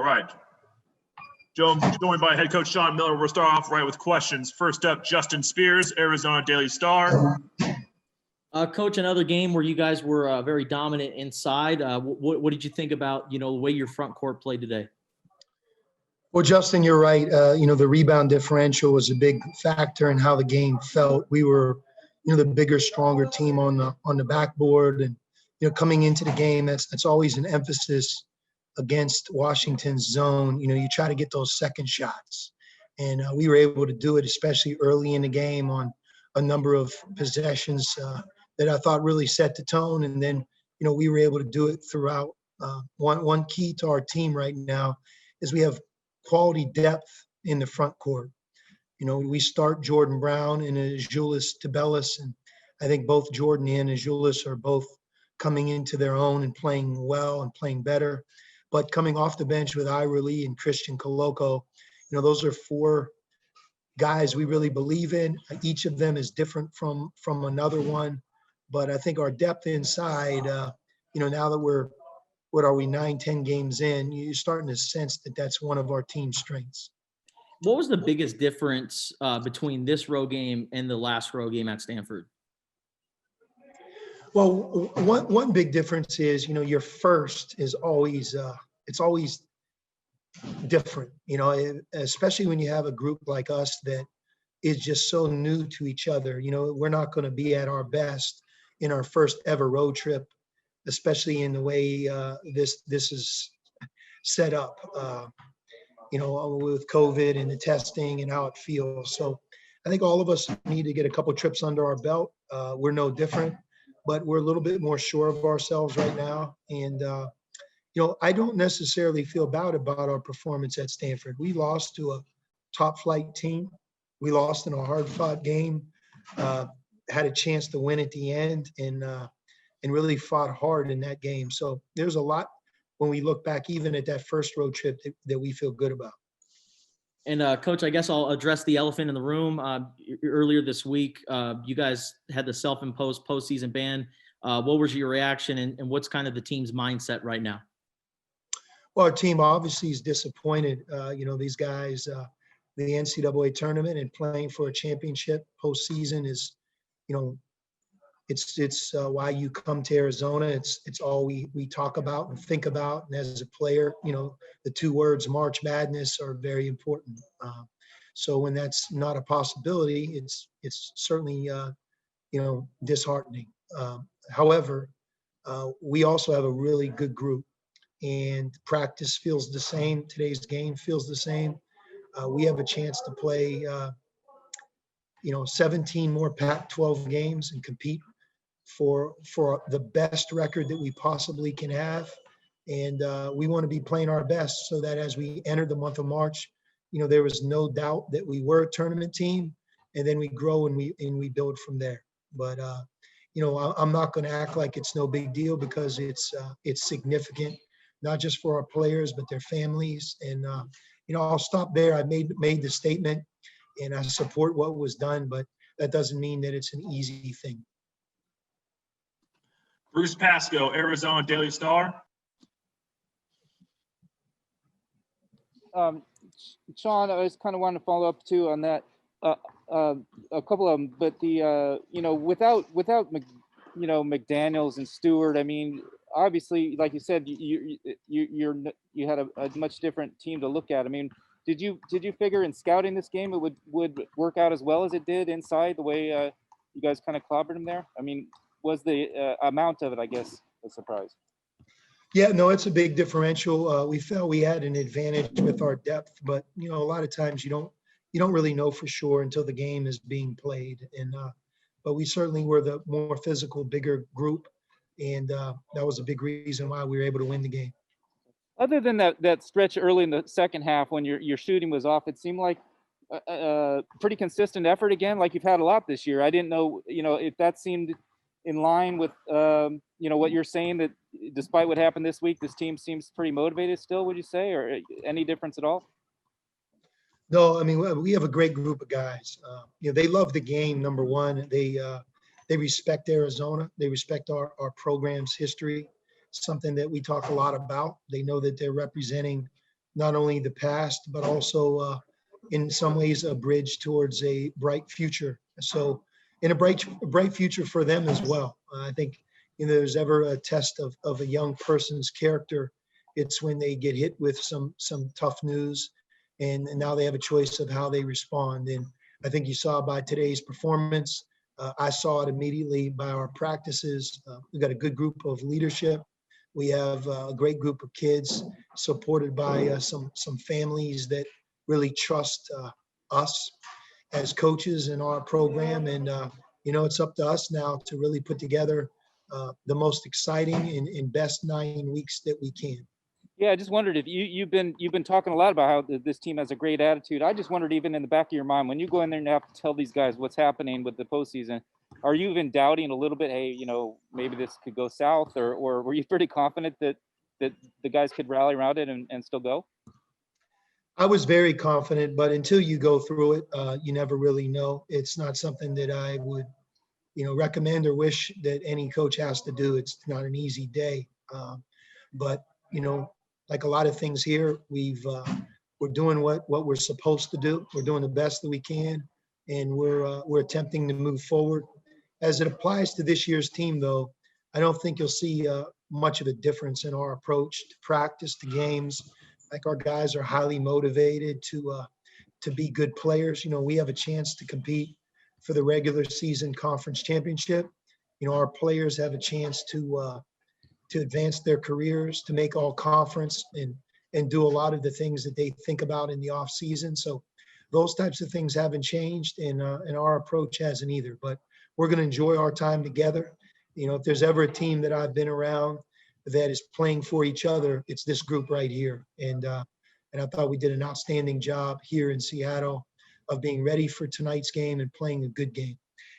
All right. Joined by head coach Sean Miller. We'll start off right with questions. First up, Justin Spears, Arizona Daily Star. Coach, another game where you guys were very dominant inside. What did you think about, the way your front court played today? Well, Justin, you're right. The rebound differential was a big factor in how the game felt. We were, the bigger, stronger team on the backboard, and coming into the game, that's always an emphasis against Washington's zone. You try to get those second shots, and we were able to do it, especially early in the game on a number of possessions that I thought really set the tone. And then, we were able to do it throughout. One key to our team right now is we have quality depth in the front court. We start Jordan Brown and Azuolas Tubelis, and I think both Jordan and Azuolas are both coming into their own and playing well and playing better. But coming off the bench with Ira Lee and Christian Koloko, those are four guys we really believe in. Each of them is different from another one. But I think our depth inside, now that we're, 9-10 games in, you're starting to sense that that's one of our team's strengths. What was the biggest difference between this road game and the last road game at Stanford? Well, one big difference is, your first is always it's always different, especially when you have a group like us that is just so new to each other. We're not going to be at our best in our first ever road trip, especially in the way this is set up, with COVID and the testing and how it feels. So I think all of us need to get a couple trips under our belt. We're no different, but we're a little bit more sure of ourselves right now. And, I don't necessarily feel bad about our performance at Stanford. We lost to a top flight team. We lost in a hard fought game, had a chance to win at the end, and really fought hard in that game. So there's a lot when we look back, even at that first road trip, that we feel good about. And Coach, I guess I'll address the elephant in the room. Earlier this week, you guys had the self-imposed postseason ban. What was your reaction, and what's kind of the team's mindset right now? Well, our team obviously is disappointed. These guys, the NCAA tournament and playing for a championship postseason is, it's why you come to Arizona. It's all we talk about and think about. And as a player, the two words March Madness are very important. So when that's not a possibility, it's certainly, disheartening. However, we also have a really good group, and practice feels the same. Today's game feels the same. We have a chance to play, 17 more Pac-12 games and compete for the best record that we possibly can have. And we want to be playing our best so that as we enter the month of March, there was no doubt that we were a tournament team, and then we grow and we build from there. But, I'm not going to act like it's no big deal, because it's significant, not just for our players, but their families. And, I'll stop there. I made the statement, and I support what was done, but that doesn't mean that it's an easy thing. Bruce Pasco, Arizona Daily Star. Sean, I just kind of wanted to follow up too on that. A couple of them, but without McDaniels and Stewart, I mean, obviously, like you said, you had a much different team to look at. I mean, did you figure in scouting this game it would work out as well as it did inside, the way you guys kind of clobbered them there? I mean, was the amount of it, I guess, a surprise? Yeah, no, it's a big differential. We felt we had an advantage with our depth, but a lot of times you don't really know for sure until the game is being played. And but we certainly were the more physical, bigger group, and that was a big reason why we were able to win the game. Other than that stretch early in the second half when your shooting was off, it seemed like a pretty consistent effort again, like you've had a lot this year. I didn't know, if that seemed in line with, what you're saying, that despite what happened this week, this team seems pretty motivated still, would you say, or any difference at all? No, I mean, we have a great group of guys. They love the game, number one. They respect Arizona. They respect our program's history, something that we talk a lot about. They know that they're representing not only the past, but also in some ways a bridge towards a bright future. So, in a bright future for them as well. I think there's ever a test of a young person's character, it's when they get hit with some tough news, and now they have a choice of how they respond. And I think you saw by today's performance. I saw it immediately by our practices. We've got a good group of leadership. We have a great group of kids supported by some families that really trust us as coaches in our program. And, it's up to us now to really put together the most exciting and best 9 weeks that we can. Yeah, I just wondered if you've been talking a lot about how this team has a great attitude. I just wondered, even in the back of your mind, when you go in there and have to tell these guys what's happening with the postseason, are you even doubting a little bit? Hey, maybe this could go south, or were you pretty confident that the guys could rally around it and still go? I was very confident, but until you go through it, you never really know. It's not something that I would, recommend or wish that any coach has to do. It's not an easy day, but like a lot of things here, we're doing what we're supposed to do. We're doing the best that we can, and we're attempting to move forward. As it applies to this year's team, though, I don't think you'll see much of a difference in our approach to practice, to games. Like, our guys are highly motivated to be good players. We have a chance to compete for the regular season conference championship. Our players have a chance to advance their careers, to make all conference and do a lot of the things that they think about in the off season. So those types of things haven't changed, and our approach hasn't either. But we're going to enjoy our time together. If there's ever a team that I've been around that is playing for each other, it's this group right here. And I thought we did an outstanding job here in Seattle of being ready for tonight's game and playing a good game.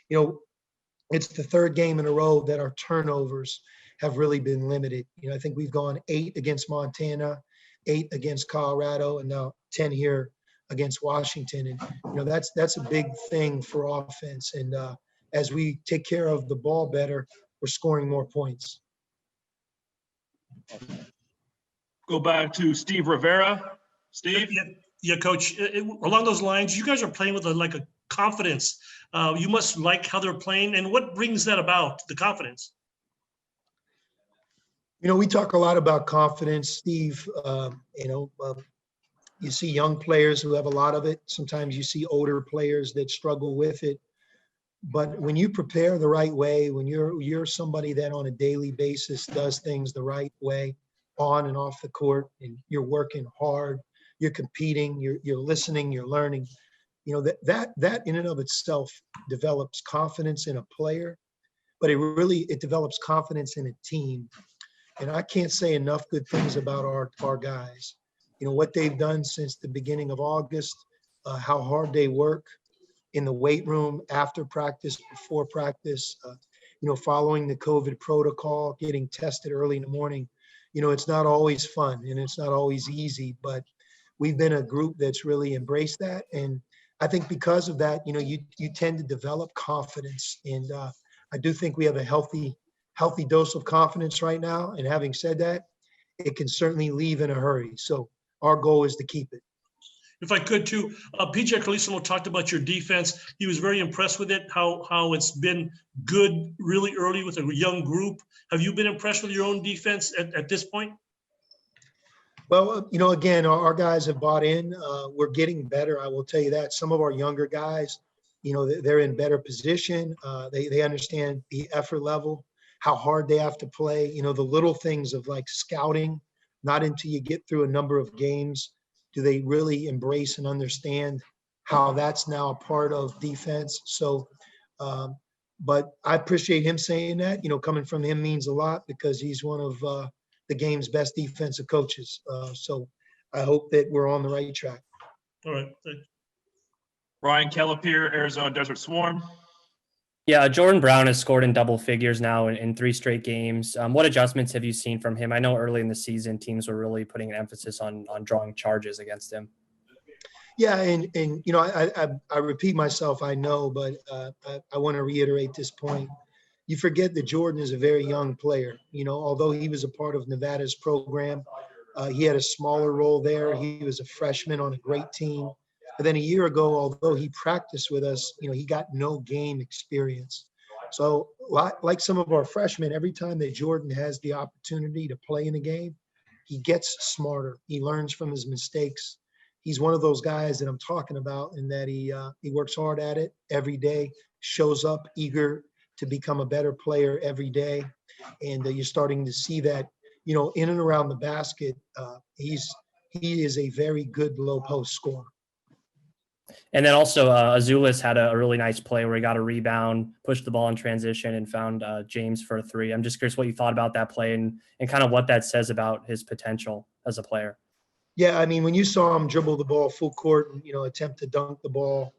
It's the third game in a row that our turnovers have really been limited. I think we've gone 8 against Montana, 8 against Colorado, and now 10 here against Washington. And, that's a big thing for offense. And as we take care of the ball better, we're scoring more points. Go back to Steve Rivera. Steve? Yeah, Coach. Along those lines, you guys are playing with a confidence. You must like how they're playing. And what brings that about, the confidence? We talk a lot about confidence, Steve. You see young players who have a lot of it. Sometimes you see older players that struggle with it. But when you prepare the right way, when you're somebody that on a daily basis does things the right way, on and off the court, and you're working hard, you're competing, you're listening, you're learning, that in and of itself develops confidence in a player, but it develops confidence in a team. And I can't say enough good things about our guys. What they've done since the beginning of August, how hard they work in the weight room, after practice, before practice, following the COVID protocol, getting tested early in the morning. It's not always fun and it's not always easy, but we've been a group that's really embraced that. And I think because of that, you tend to develop confidence. And I do think we have a healthy dose of confidence right now. And having said that, it can certainly leave in a hurry. So our goal is to keep it. If I could too, PJ Carlesimo talked about your defense. He was very impressed with it, how it's been good really early with a young group. Have you been impressed with your own defense at this point? Well, again, our guys have bought in. We're getting better. I will tell you that. Some of our younger guys, they're in better position. They understand the effort level, how hard they have to play. The little things of like scouting, not until you get through a number of games do they really embrace and understand how that's now a part of defense. So, but I appreciate him saying that. Coming from him means a lot because he's one of the game's best defensive coaches. So I hope that we're on the right track. All right. Thanks. Ryan Calapier, Arizona Desert Swarm. Yeah, Jordan Brown has scored in double figures now in 3 straight games. What adjustments have you seen from him? I know early in the season, teams were really putting an emphasis on drawing charges against him. Yeah, and I repeat myself, I know, but I want to reiterate this point. You forget that Jordan is a very young player. Although he was a part of Nevada's program, He had a smaller role there. He was a freshman on a great team. And then a year ago, although he practiced with us, he got no game experience. So like some of our freshmen, every time that Jordan has the opportunity to play in a game, he gets smarter. He learns from his mistakes. He's one of those guys that I'm talking about, in that he works hard at it every day, shows up eager to become a better player every day. And you're starting to see that, in and around the basket. He is a very good low post scorer. And then also Azulis had a really nice play where he got a rebound, pushed the ball in transition, and found James for a three. I'm just curious what you thought about that play and kind of what that says about his potential as a player. Yeah, I mean, when you saw him dribble the ball full court and, attempt to dunk the ball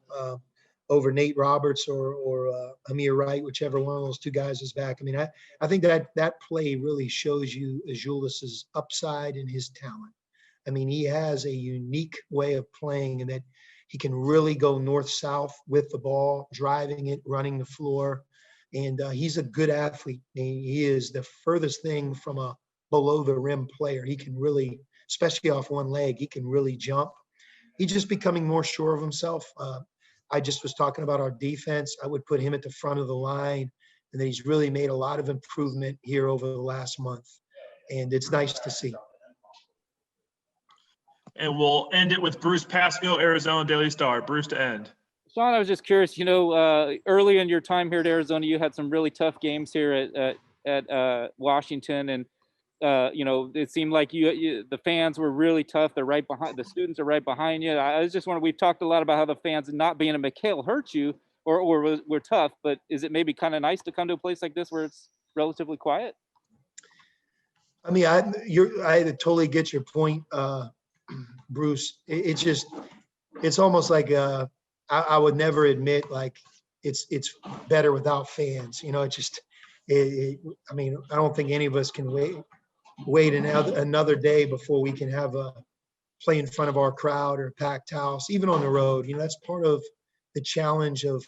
over Nate Roberts or Amir Wright, whichever one of those two guys is back. I mean, I think that play really shows you Azulis's upside and his talent. I mean, he has a unique way of playing, in that he can really go north-south with the ball, driving it, running the floor. And he's a good athlete. He is the furthest thing from a below-the-rim player. He can really, especially off one leg, he can really jump. He's just becoming more sure of himself. I just was talking about our defense. I would put him at the front of the line, and that he's really made a lot of improvement here over the last month. And it's nice to see. And we'll end it with Bruce Pasco, Arizona Daily Star. Bruce to end. Sean, I was just curious, early in your time here at Arizona, you had some really tough games here at Washington. And, it seemed like the fans were really tough. They're right behind, the students are right behind you. I was just wondering, we've talked a lot about how the fans not being a McHale hurt you or were tough, but is it maybe kind of nice to come to a place like this where it's relatively quiet? I mean, I totally get your point, Bruce. It's almost like I would never admit like it's better without fans. I mean, I don't think any of us can wait another day before we can have a play in front of our crowd or a packed house, even on the road. That's part of the challenge of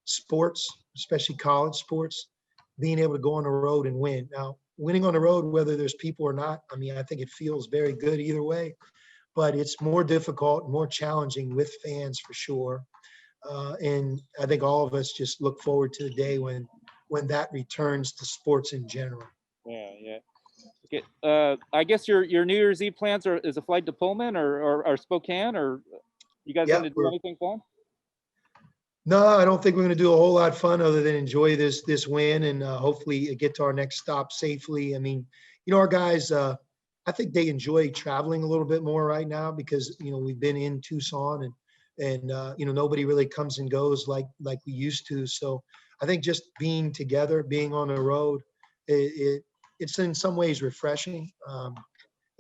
sports, especially college sports, being able to go on the road and win. Now, winning on the road, whether there's people or not, I mean, I think it feels very good either way. But it's more difficult, more challenging with fans for sure. And I think all of us just look forward to the day when that returns to sports in general. Yeah. Okay. I guess your New Year's Eve plans is a flight to Pullman or Spokane, or you guys going to do anything fun? No, I don't think we're going to do a whole lot of fun other than enjoy this win and hopefully get to our next stop safely. I mean, our guys, I think they enjoy traveling a little bit more right now because, we've been in Tucson and nobody really comes and goes like we used to. So I think just being together, being on the road, it's in some ways refreshing.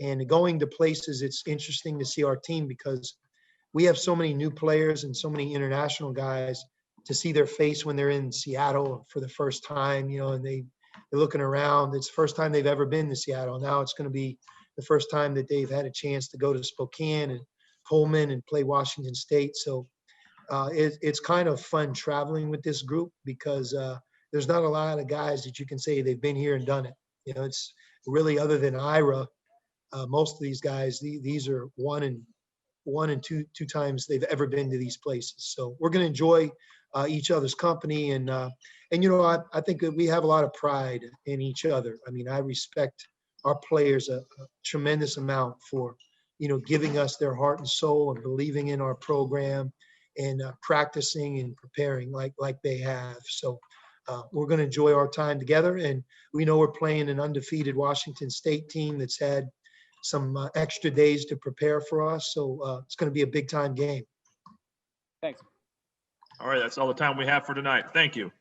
And going to places, it's interesting to see our team because we have so many new players and so many international guys to see their face when they're in Seattle for the first time, and they're looking around. It's the first time they've ever been to Seattle. Now it's going to be the first time that they've had a chance to go to Spokane and Pullman and play Washington State. So it's kind of fun traveling with this group because there's not a lot of guys that you can say they've been here and done it. It's really, other than Ira, most of these guys, these are one and two times they've ever been to these places. So we're going to enjoy each other's company. And I think that we have a lot of pride in each other. I mean, I respect our players a tremendous amount for, giving us their heart and soul and believing in our program and practicing and preparing like they have. So we're going to enjoy our time together. And we know we're playing an undefeated Washington State team that's had some extra days to prepare for us. So it's going to be a big time game. Thanks. All right. That's all the time we have for tonight. Thank you.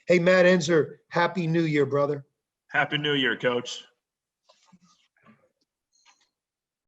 Hey, Matt Enzer, Happy New Year, brother. Happy New Year, Coach.